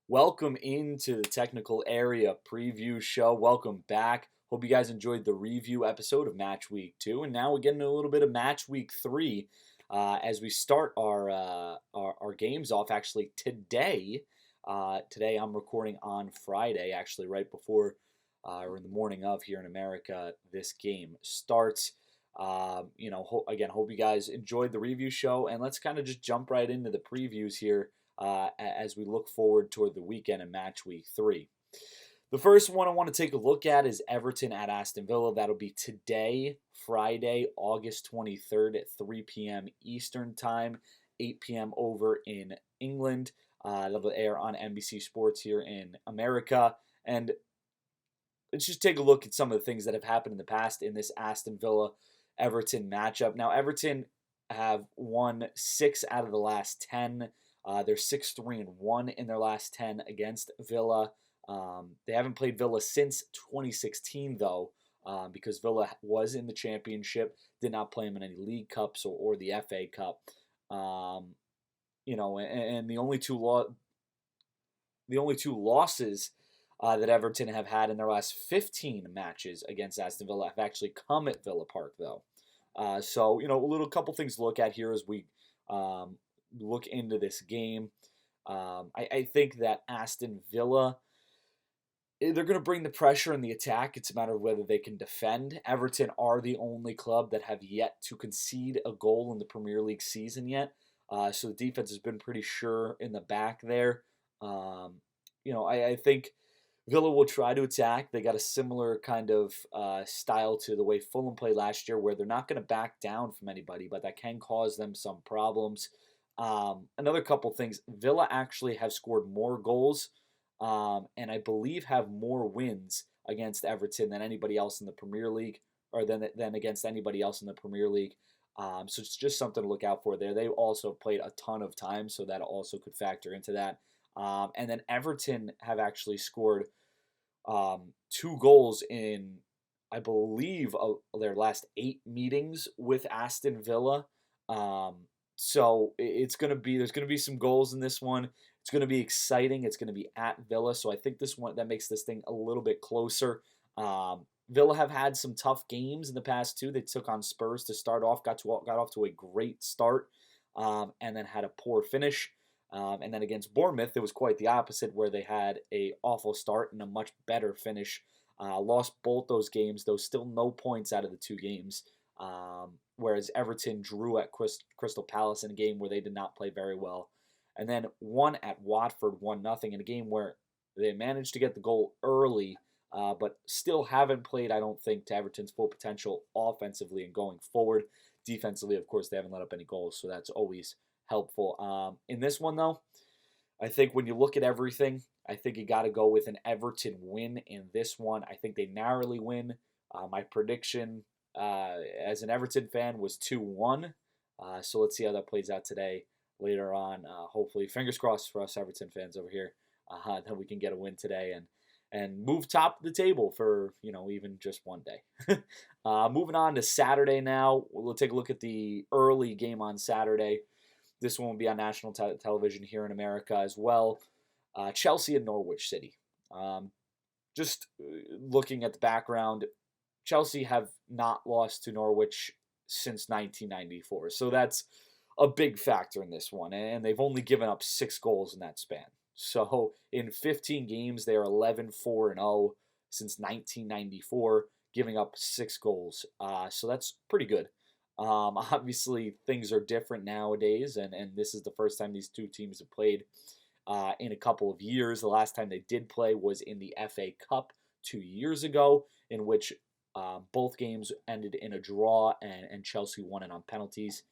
Welcome into the technical area preview show. Welcome back. Hope you guys enjoyed the review episode of Match Week 2. And now we're getting a little bit of Match Week 3 as we start our games off actually today. Today I'm recording on Friday, actually right before or in the morning of here in America, this game starts. Again, hope you guys enjoyed the review show. And let's kind of just jump right into the previews here as we look forward toward the weekend and match week 3. The first one I want to take a look at is Everton at Aston Villa. That'll be today, Friday, August 23rd at 3 p.m. Eastern Time, 8 p.m. over in England. That'll air on NBC Sports here in America. And let's just take a look at some of the things that have happened in the past in this Aston Villa Everton matchup. Now, Everton have won 6 out of the last 10. They're 6-3-1 in their last 10 against Villa. They haven't played Villa since 2016, though, because Villa was in the championship, did not play them in any League Cups or the FA Cup. And the only two losses that Everton have had in their last 15 matches against Aston Villa have actually come at Villa Park, though. A couple things to look at here as we look into this game. I think that Aston Villa, they're going to bring the pressure in the attack. It's a matter of whether they can defend. Everton are the only club that have yet to concede a goal in the Premier League season yet. So the defense has been pretty sure in the back there. I think Villa will try to attack. They got a similar kind of style to the way Fulham played last year, where they're not going to back down from anybody, but that can cause them some problems. Another couple things. Villa actually have scored more goals and I believe have more wins against Everton than anybody else in the Premier League, or than against anybody else in the Premier League. So it's just something to look out for there. They also played a ton of times, so that also could factor into that. And then Everton have actually scored 2 goals in, I believe, their last 8 meetings with Aston Villa. So there's going to be some goals in this one. It's going to be exciting. It's going to be at Villa, so I think that makes this thing a little bit closer. Villa have had some tough games in the past too. They took on Spurs to start off, got off to a great start, and then had a poor finish. And then against Bournemouth, it was quite the opposite, where they had a awful start and a much better finish. Lost both those games, though still no points out of the 2 games. Whereas Everton drew at Crystal Palace in a game where they did not play very well. And then won at Watford 1-0 in a game where they managed to get the goal early, but still haven't played, I don't think, to Everton's full potential offensively and going forward. Defensively, of course, they haven't let up any goals, so that's always helpful. In this one, though, I think when you look at everything, I think you got to go with an Everton win in this one. I think they narrowly win. My prediction as an Everton fan was 2-1. So let's see how that plays out today later on. Hopefully, fingers crossed for us Everton fans over here that we can get a win today and move top of the table for even just one day. Moving on to Saturday now, we'll take a look at the early game on Saturday. This one will be on national television here in America as well. Chelsea and Norwich City. Just looking at the background, Chelsea have not lost to Norwich since 1994. So that's a big factor in this one. And they've only given up 6 goals in that span. So in 15 games, they are 11-4-0 since 1994, giving up 6 goals. So that's pretty good. Obviously, things are different nowadays, and this is the first time these 2 teams have played in a couple of years. The last time they did play was in the FA Cup 2 years ago, in which both games ended in a draw, and Chelsea won it on penalties.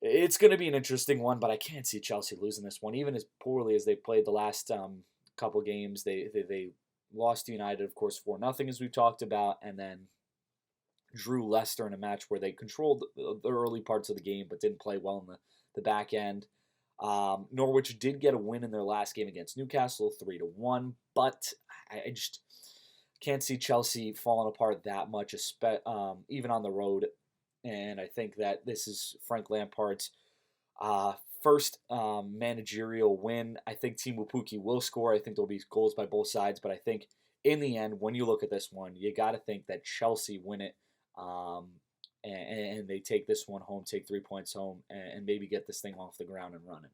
It's going to be an interesting one, but I can't see Chelsea losing this one, even as poorly as they played the last couple games. They lost to United, of course, 4-0, as we've talked about, and then drew Leicester in a match where they controlled the early parts of the game but didn't play well in the back end. Norwich did get a win in their last game against Newcastle, 3-1, but I just can't see Chelsea falling apart that much, even on the road. And I think that this is Frank Lampard's first managerial win. I think Teemu Pukki will score. I think there'll be goals by both sides, but I think in the end, when you look at this one, you got to think that Chelsea win it, and they take this one home, take 3 points home, and maybe get this thing off the ground and running.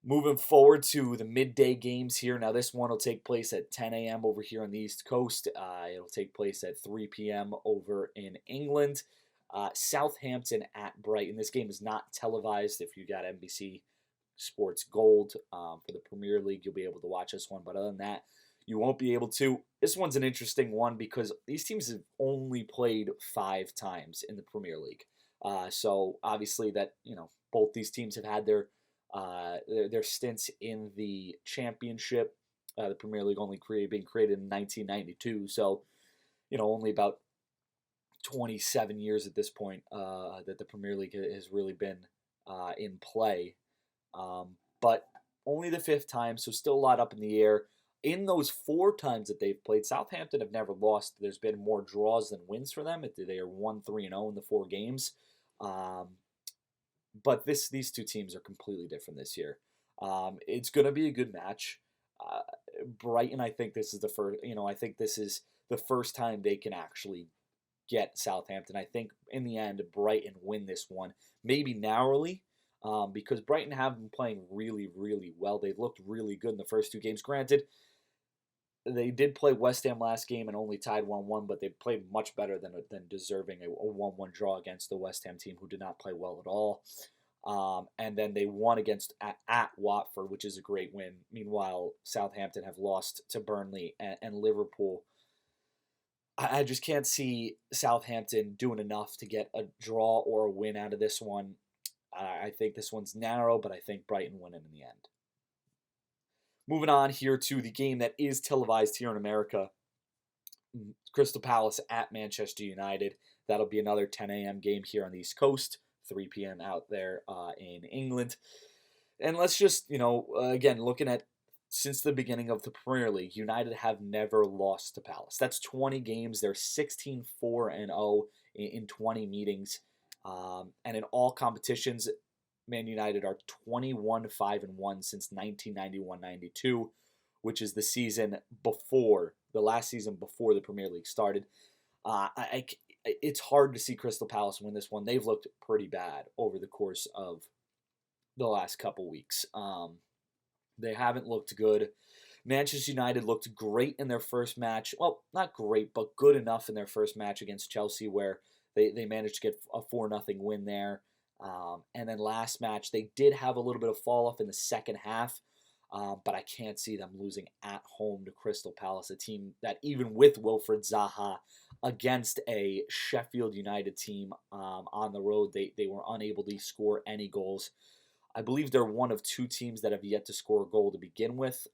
Moving forward to the midday games here. Now, this one will take place at 10 a.m. over here on the East Coast. It'll take place at 3 p.m. over in England. Southampton at Brighton. This game is not televised. If you got NBC Sports Gold for the Premier League, you'll be able to watch this one. But other than that, you won't be able to. This one's an interesting one because these teams have only played 5 times in the Premier League. So obviously that, both these teams have had their stints in the Championship. The Premier League only being created in 1992. So, only about 27 years at this point that the Premier League has really been in play. But only the 5th time, so still a lot up in the air. In those 4 times that they've played, Southampton have never lost. There's been more draws than wins for them. They are 1-3-0 in the 4 games. But these 2 teams are completely different this year. It's going to be a good match. Brighton, I think this is the first. I think this is the first time they can actually get Southampton. I think in the end, Brighton win this one, maybe narrowly, because Brighton have been playing really, really well. They've looked really good in the first 2 games. Granted, they did play West Ham last game and only tied 1-1, but they played much better than deserving a 1-1 draw against the West Ham team, who did not play well at all. And then they won against at Watford, which is a great win. Meanwhile, Southampton have lost to Burnley and Liverpool. I just can't see Southampton doing enough to get a draw or a win out of this one. I think this one's narrow, but I think Brighton win it in the end. Moving on here to the game that is televised here in America. Crystal Palace at Manchester United. That'll be another 10 a.m. game here on the East Coast, 3 p.m. out there in England. And let's just, again, looking at since the beginning of the Premier League, United have never lost to Palace. That's 20 games. They're 16-4-0 in 20 meetings. And in all competitions, Man United are 21-5-1 since 1991-92, which is the last season before the Premier League started. It's hard to see Crystal Palace win this one. They've looked pretty bad over the course of the last couple weeks. They haven't looked good. Manchester United looked great in their first match. Well, not great, but good enough in their first match against Chelsea, where they managed to get a 4-0 win there. And then last match, they did have a little bit of fall off in the second half, but I can't see them losing at home to Crystal Palace, a team that even with Wilfried Zaha against a Sheffield United team on the road, they were unable to score any goals. I believe they're one of 2 teams that have yet to score a goal to begin with.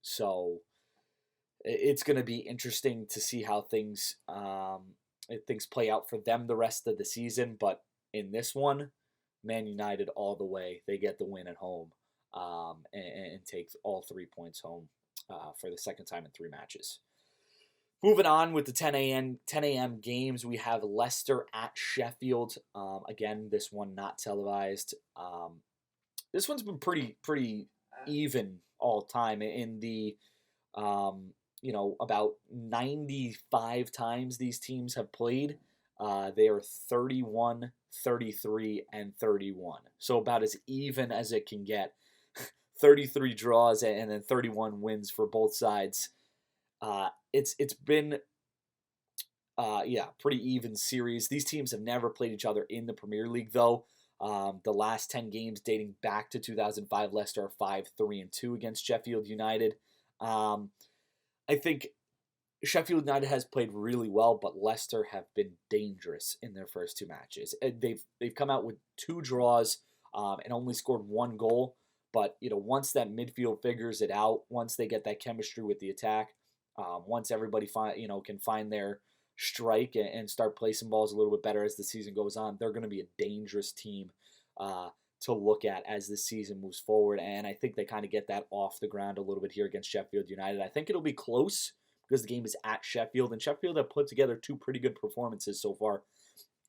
So it's going to be interesting to see how things play out for them the rest of the season, but in this one, Man United all the way. They get the win at home and take all 3 points home for the second time in 3 matches. Moving on with the 10 a.m. games, we have Leicester at Sheffield. Again, this one not televised. This one's been pretty even all time. In the about 95 times these teams have played. They are 31, 33, and 31. So about as even as it can get. 33 draws and then 31 wins for both sides. It's been pretty even series. These teams have never played each other in the Premier League though. The last 10 games dating back to 2005, Leicester are 5-3-2 against Sheffield United. I think Sheffield United has played really well, but Leicester have been dangerous in their first 2 matches. They've come out with 2 draws and only scored 1 goal. But once that midfield figures it out, once they get that chemistry with the attack, once everybody can find their strike and start placing balls a little bit better as the season goes on, they're going to be a dangerous team to look at as the season moves forward. And I think they kind of get that off the ground a little bit here against Sheffield United. I think it'll be close because the game is at Sheffield, and Sheffield have put together 2 pretty good performances so far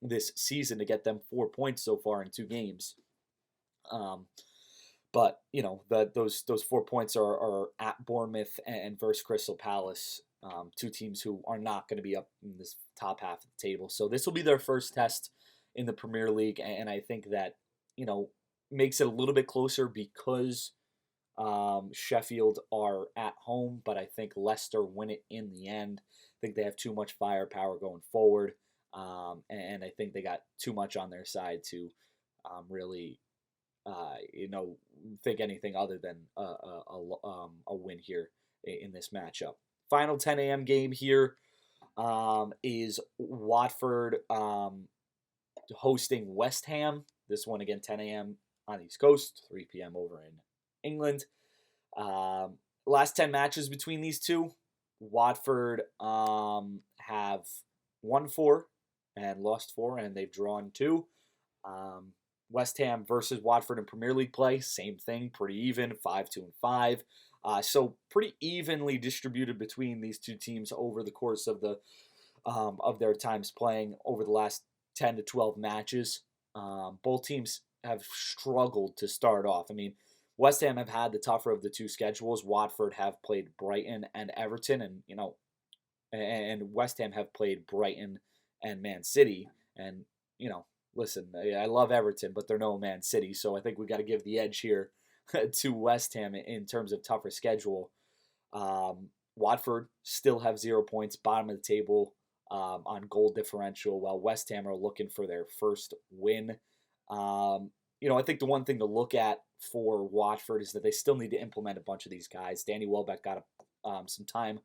this season to get them 4 points so far in 2 games. Um, but those 4 points are at Bournemouth and versus Crystal Palace, two teams who are not going to be up in this top half of the table. So this will be their first test in the Premier League, and I think that makes it a little bit closer because Sheffield are at home, but I think Leicester win it in the end. I think they have too much firepower going forward, and I think they got too much on their side to really think anything other than a win here in this matchup. Final 10 a.m. game here is Watford hosting West Ham. This one again 10 a.m. on the East Coast, 3 p.m. over in England. Last 10 matches between these two, Watford have won 4 and lost 4, and they've drawn 2. West Ham versus Watford in Premier League play, same thing, pretty even, 5-2 and 5. So pretty evenly distributed between these two teams over the course of their times playing over the last 10 to 12 matches. Both teams have struggled to start off. I mean, West Ham have had the tougher of the two schedules. Watford have played Brighton and Everton, and West Ham have played Brighton and Man City. And listen, I love Everton, but they're no Man City, so I think we got to give the edge here to West Ham in terms of tougher schedule. Watford still have 0 points, bottom of the table on goal differential, while West Ham are looking for their first win. I think the one thing to look at for Watford is that they still need to implement a bunch of these guys. Danny Welbeck got some time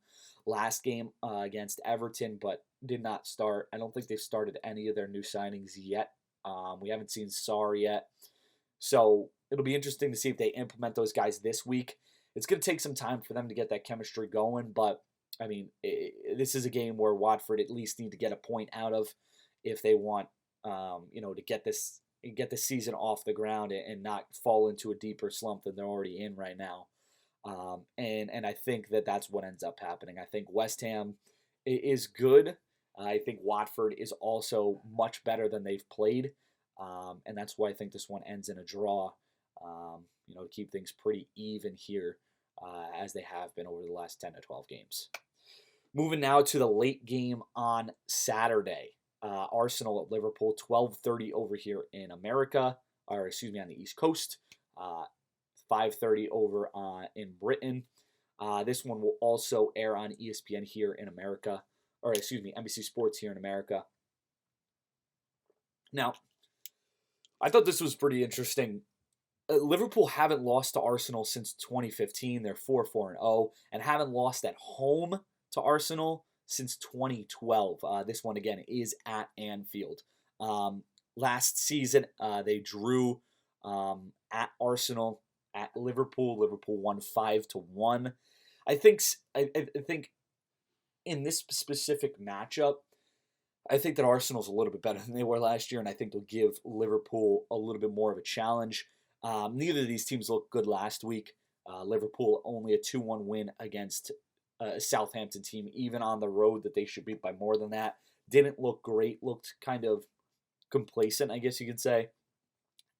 last game against Everton, but did not start. I don't think they've started any of their new signings yet. We haven't seen Sarr yet. So it'll be interesting to see if they implement those guys this week. It's going to take some time for them to get that chemistry going, but I mean, this is a game where Watford at least need to get a point out of if they want, to get the season off the ground and not fall into a deeper slump than they're already in right now. And I think that that's what ends up happening. I think West Ham is good. I think Watford is also much better than they've played. And that's why I think this one ends in a draw, to keep things pretty even here as they have been over the last 10 to 12 games. Moving now to the late game on Saturday. Arsenal at Liverpool, 12:30 over here in America, on the East Coast. 5:30 over in Britain. This one will also air on ESPN here in America, NBC Sports here in America. Now, I thought this was pretty interesting. Liverpool haven't lost to Arsenal since 2015. They're 4-4-0 and haven't lost at home to Arsenal since 2012. This one, again, is at Anfield. Last season, they drew at Arsenal, at Liverpool. Liverpool won 5-1. I think in this specific matchup, I think that Arsenal's a little bit better than they were last year, and I think they'll give Liverpool a little bit more of a challenge. Neither of these teams looked good last week. Liverpool only a 2-1 win against a Southampton team, even on the road that they should beat by more than that. Didn't look great, looked kind of complacent, I guess you could say.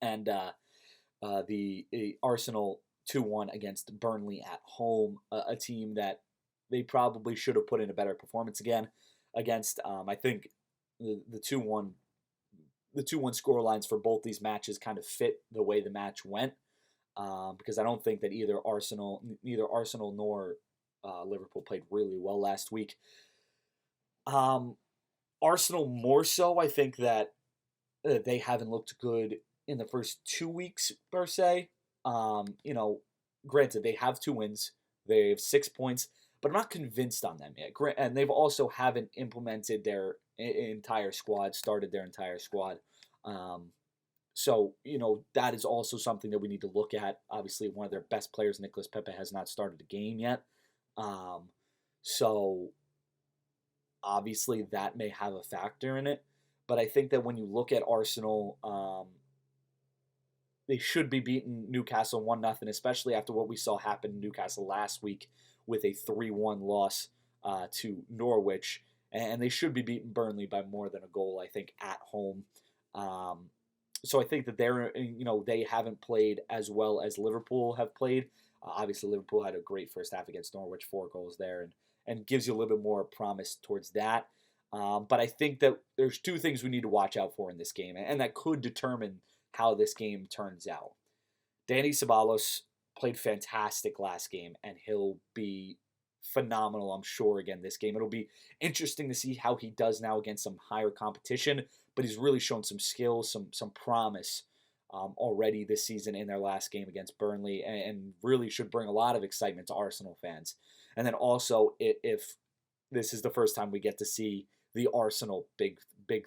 And the Arsenal 2-1 against Burnley at home, a team that they probably should have put in a better performance against. I think the 2-1 score lines for both these matches kind of fit the way the match went, because I don't think that neither Arsenal nor Liverpool played really well last week. Arsenal more so. I think that they haven't looked good in the first 2 weeks per se. Granted, they have 2 wins. They have 6 points, but I'm not convinced on them yet. And they've also haven't implemented their entire squad, started their entire squad. So, that is also something that we need to look at. Obviously, one of their best players, Nicolas Pepe, has not started a game yet. So, obviously, that may have a factor in it. But I think that when you look at Arsenal, they should be beating Newcastle 1-0, especially after what we saw happen in Newcastle last week with a 3-1 loss to Norwich. And they should be beating Burnley by more than a goal, I think, at home. So I think that they haven't played as well as Liverpool have played. Obviously, Liverpool had a great first half against Norwich, 4 goals there, and gives you a little bit more promise towards that. But I think that there's two things we need to watch out for in this game, and that could determine how this game turns out. Danny Ceballos played fantastic last game, and he'll be phenomenal, I'm sure, again this game. It'll be interesting to see how he does now against some higher competition, but he's really shown some skill, some promise already this season in their last game against Burnley, and really should bring a lot of excitement to Arsenal fans. And then also, if this is the first time we get to see the Arsenal big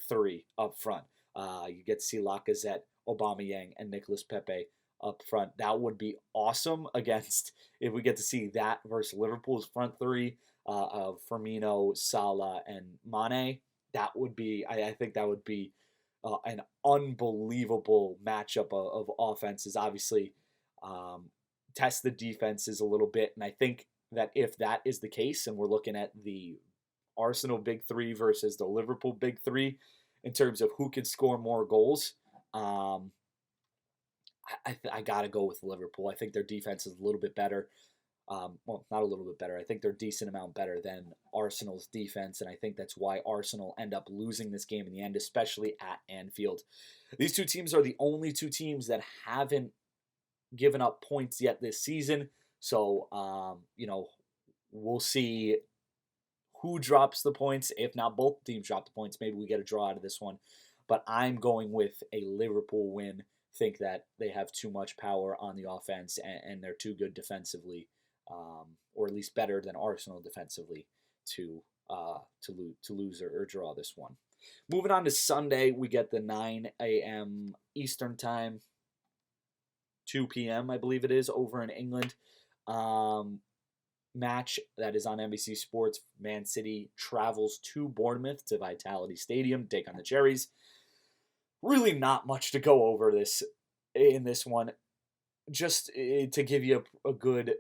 three up front, you get to see Lacazette, Aubameyang, and Nicolas Pepe up front. That would be awesome against if we get to see that versus Liverpool's front three of Firmino, Salah, and Mane. That would be, I think that would be an unbelievable matchup of offenses. Obviously, test the defenses a little bit, and I think that if that is the case, and we're looking at the Arsenal big three versus the Liverpool big three in terms of who can score more goals, I got to go with Liverpool. I think their defense is a little bit better. Well, not a little bit better. I think they're a decent amount better than Arsenal's defense, and I think that's why Arsenal end up losing this game in the end, especially at Anfield. These two teams are the only two teams that haven't given up points yet this season, so we'll see who drops the points. If not both teams drop the points, maybe we get a draw out of this one. But I'm going with a Liverpool win. Think that they have too much power on the offense and they're too good defensively, or at least better than Arsenal defensively to lose or draw this one. Moving on to Sunday, we get the 9 a.m. Eastern time, 2 p.m. I believe it is over in England. Match that is on NBC Sports. Man City travels to Bournemouth to Vitality Stadium, take on the Cherries. Really not much to go over in this one. Just to give you a good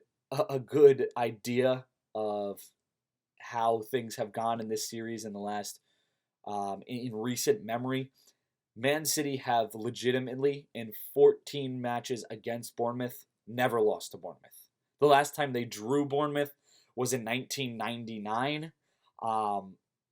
idea of how things have gone in this series in the last in recent memory. Man City have legitimately in 14 matches against Bournemouth never lost to Bournemouth. The last time they drew Bournemouth was in 1999.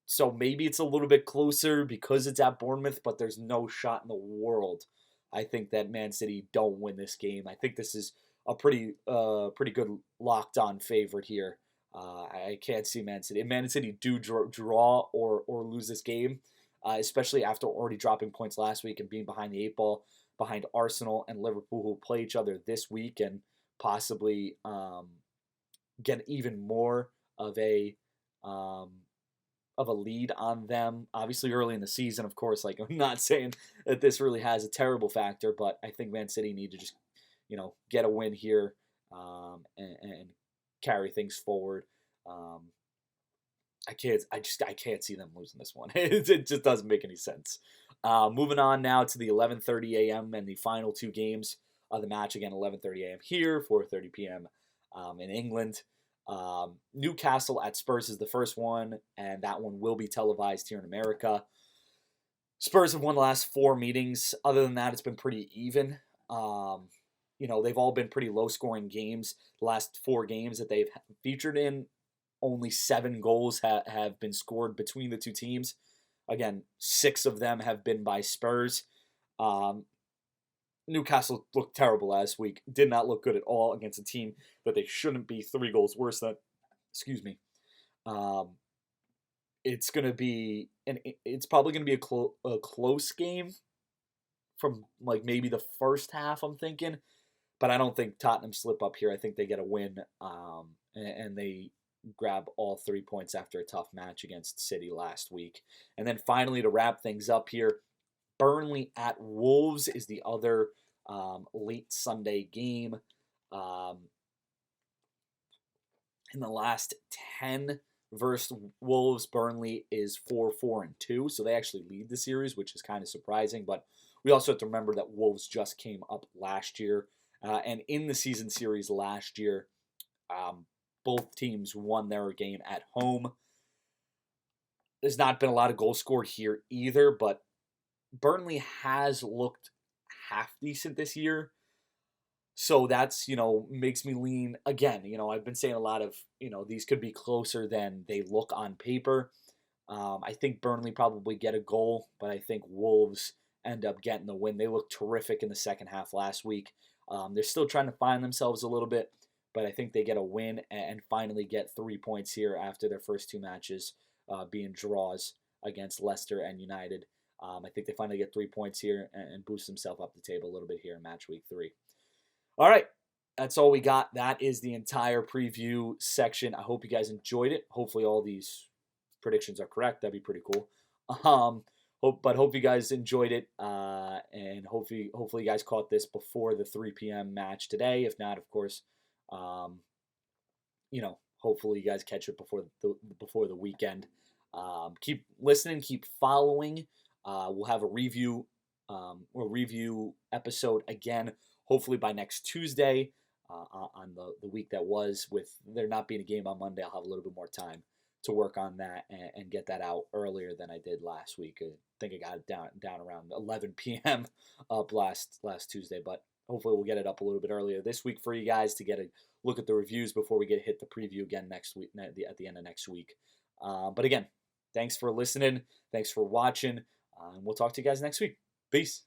So maybe it's a little bit closer because it's at Bournemouth, but there's no shot in the world. I think that Man City don't win this game. I think this is a pretty good locked-on favorite here. I can't see Man City. If Man City do draw or lose this game, especially after already dropping points last week and being behind the 8 ball, behind Arsenal and Liverpool, who play each other this week and possibly get even more of a lead on them. Obviously, early in the season, of course. Like, I'm not saying that this really has a terrible factor, but I think Man City need to just, get a win here and carry things forward. I can't see them losing this one. It just doesn't make any sense. Moving on now to the 11:30 a.m. and the final two games of the match. Again, 11:30 a.m. here, 4:30 p.m. In England. Newcastle at Spurs is the first one, and that one will be televised here in America. Spurs have won the last 4 meetings. Other than that, it's been pretty even. They've all been pretty low-scoring games. The last 4 games that they've featured in, only 7 goals have been scored between the two teams. Again, 6 of them have been by Spurs. Newcastle looked terrible last week. Did not look good at all against a team that they shouldn't be 3 goals worse than. Excuse me. It's probably going to be a close game from like maybe the first half, I'm thinking. But I don't think Tottenham slip up here. I think they get a win and they grab all 3 points after a tough match against City last week. And then finally, to wrap things up here, Burnley at Wolves is the other late Sunday game. In the last 10 versus Wolves, Burnley is 4-4-2, so they actually lead the series, which is kind of surprising. But we also have to remember that Wolves just came up last year, and in the season series last year, both teams won their game at home. There's not been a lot of goals scored here either, but Burnley has looked half decent this year. So that's, makes me lean again. I've been saying a lot of, these could be closer than they look on paper. I think Burnley probably get a goal, but I think Wolves end up getting the win. They looked terrific in the second half last week. They're still trying to find themselves a little bit, but I think they get a win and finally get 3 points here after their first two matches being draws against Leicester and United. I think they finally get 3 points here and boost themselves up the table a little bit here in match week 3. All right, that's all we got. That is the entire preview section. I hope you guys enjoyed it. Hopefully all these predictions are correct. That'd be pretty cool. Hope you guys enjoyed it, and hopefully you guys caught this before the 3 p.m. match today. If not, of course, hopefully you guys catch it before the weekend. Keep listening, keep following. We'll have a review episode again, hopefully by next Tuesday, on the week that was. With there not being a game on Monday, I'll have a little bit more time to work on that and get that out earlier than I did last week. I think I got it down around 11 p.m. up last Tuesday, but hopefully we'll get it up a little bit earlier this week for you guys to get a look at the reviews before we hit the preview again next week, at the end of next week. But again, thanks for listening. Thanks for watching. And we'll talk to you guys next week. Peace.